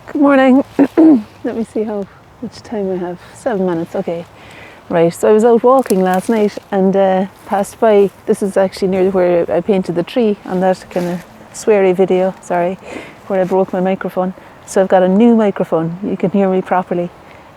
Good morning. Let me see how much time we have. 7 minutes, okay. Right, so I was out walking last night and passed by, this is actually near where I painted the tree on that kind of sweary video, sorry, where I broke my microphone. So I've got a new microphone, you can hear me properly.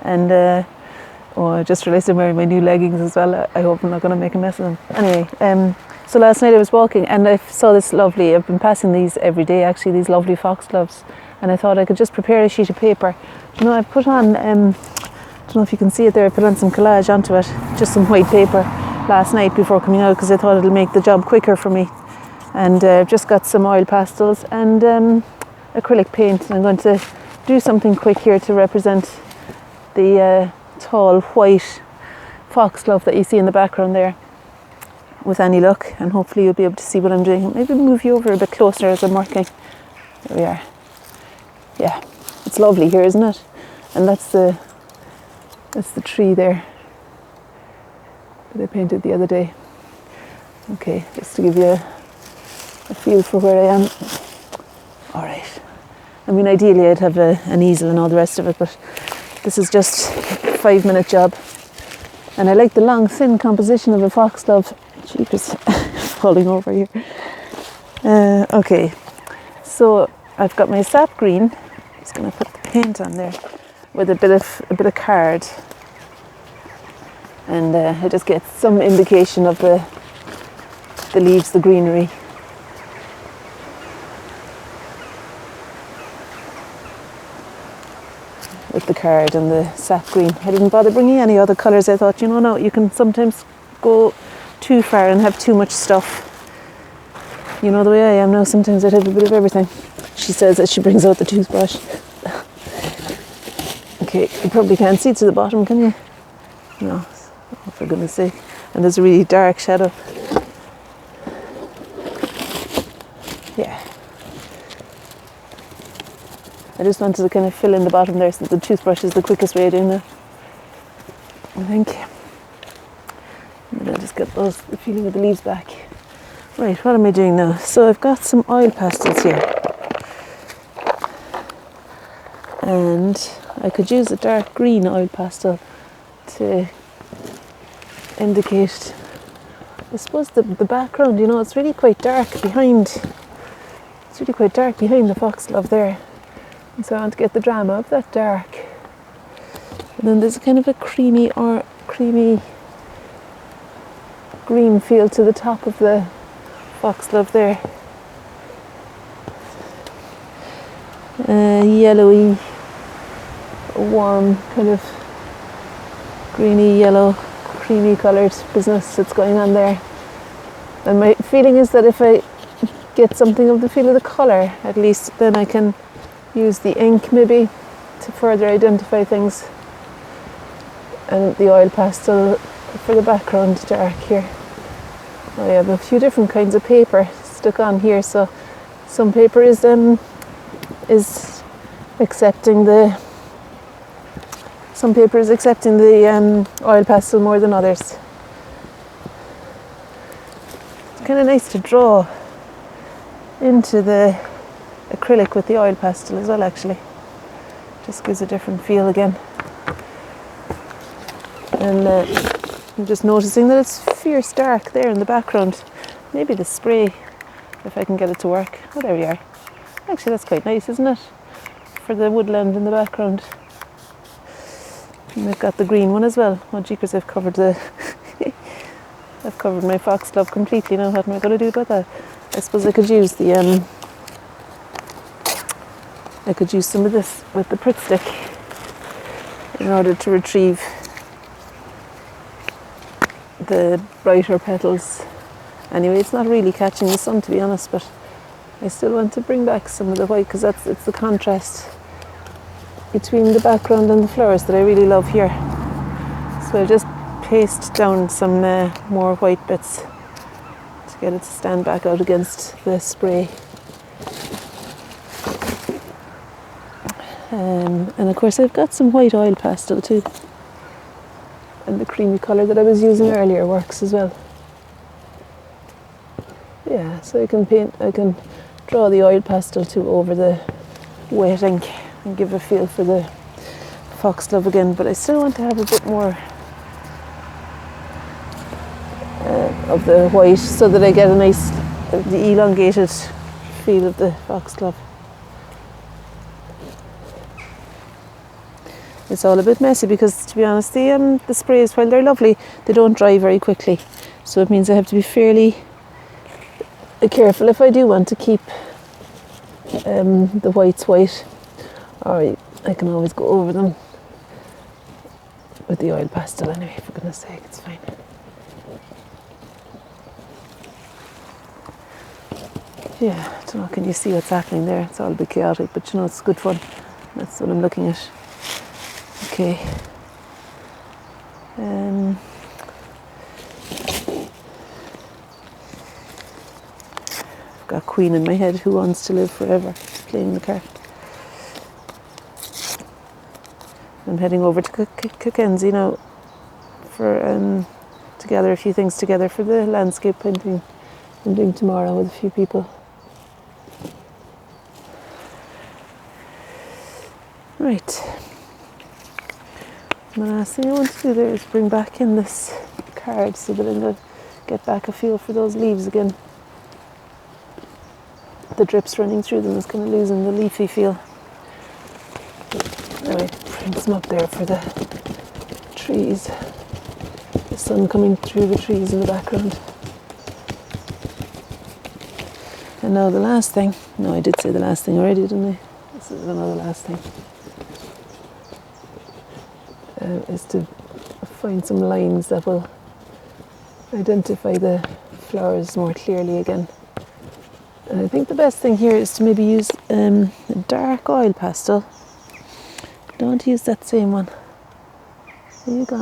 And I just realised I'm wearing my new leggings as well. I hope I'm not going to make a mess of them. Anyway, so last night I was walking and I saw this lovely, I've been passing these every day actually, these lovely foxgloves. And I thought I could just prepare a sheet of paper. You know, I put on, I don't know if you can see it there, I put on some collage onto it, just some white paper last night before coming out because I thought it'll make the job quicker for me. And I've just got some oil pastels and acrylic paint. And I'm going to do something quick here to represent the tall white foxglove that you see in the background there with any luck. And hopefully you'll be able to see what I'm doing. Maybe move you over a bit closer as I'm working. There we are. Yeah, it's lovely here, isn't it? And that's the tree there that I painted the other day. Okay, just to give you a feel for where I am. All right. I mean, ideally I'd have an easel and all the rest of it, but this is just a 5-minute job. And I like the long, thin composition of a foxglove. Jeepers, falling over here. Okay, so I've got my sap green. Just going to put the paint on there with a bit of card, and I just get some indication of the leaves, the greenery. With the card and the sap green. I didn't bother bringing any other colours. I thought, no, you can sometimes go too far and have too much stuff. You know the way I am now, sometimes I'd have a bit of everything. She says as she brings out the toothbrush. Okay, you probably can't see to the bottom, can you? No, oh, for goodness sake. And there's a really dark shadow. Yeah. I just wanted to kind of fill in the bottom there so that the toothbrush is the quickest way of doing that, I think. And then I'll just get the feeling of the leaves back. Right, what am I doing now? So I've got some oil pastels here. And I could use a dark green oil pastel to indicate, I suppose, the background. It's really quite dark behind. It's really quite dark behind the foxglove there. And so I want to get the drama of that dark. And then there's kind of a creamy green feel to the top of the foxglove there. Yellowy, warm, kind of greeny yellow, creamy coloured business that's going on there. And my feeling is that if I get something of the feel of the colour, at least then I can use the ink maybe to further identify things. And the oil pastel for the background dark here. I have a few different kinds of paper stuck on here, so some paper is accepting the oil pastel more than others. It's kind of nice to draw into the acrylic with the oil pastel as well, actually. Just gives a different feel again. And I'm just noticing that it's fierce dark there in the background. Maybe the spray, if I can get it to work. Oh, there we are. Actually, that's quite nice, isn't it? For the woodland in the background. And we've got the green one as well. Oh, jeepers, I've covered I've covered my foxglove completely now. What am I going to do about that? I suppose I could use I could use some of this with the Pritt stick in order to retrieve the brighter petals. Anyway, it's not really catching the sun, to be honest, but I still want to bring back some of the white because it's the contrast between the background and the flowers that I really love here. So I'll just paste down some more white bits to get it to stand back out against the spray. And of course I've got some white oil pastel too. And the creamy colour that I was using earlier works as well. Yeah, so I can draw the oil pastel too over the wet ink and give a feel for the foxglove again, but I still want to have a bit more of the white so that I get a nice, the elongated feel of the foxglove. It's all a bit messy because, to be honest, the sprays, while they're lovely, they don't dry very quickly. So it means I have to be fairly careful if I do want to keep the whites white. Or I can always go over them with the oil pastel anyway, for goodness sake, it's fine. Yeah, I don't know, can you see what's happening there? It's all a bit chaotic, but you know, it's good fun. That's what I'm looking at. Okay. I've got Queen in my head, Who Wants to Live Forever, playing the card. I'm heading over to Cookenzie now for to gather a few things together for the landscape painting I'm doing tomorrow with a few people. Right. The last thing I want to do there is bring back in this card so that I'm going to get back a feel for those leaves again. The drips running through them is kind of losing the leafy feel. Anyway, bring some up there for the trees. The sun coming through the trees in the background. And now the last thing. No, I did say the last thing already, didn't I? This is another last thing. Is to find some lines that will identify the flowers more clearly again. And I think the best thing here is to maybe use a dark oil pastel. Don't use that same one. There you go.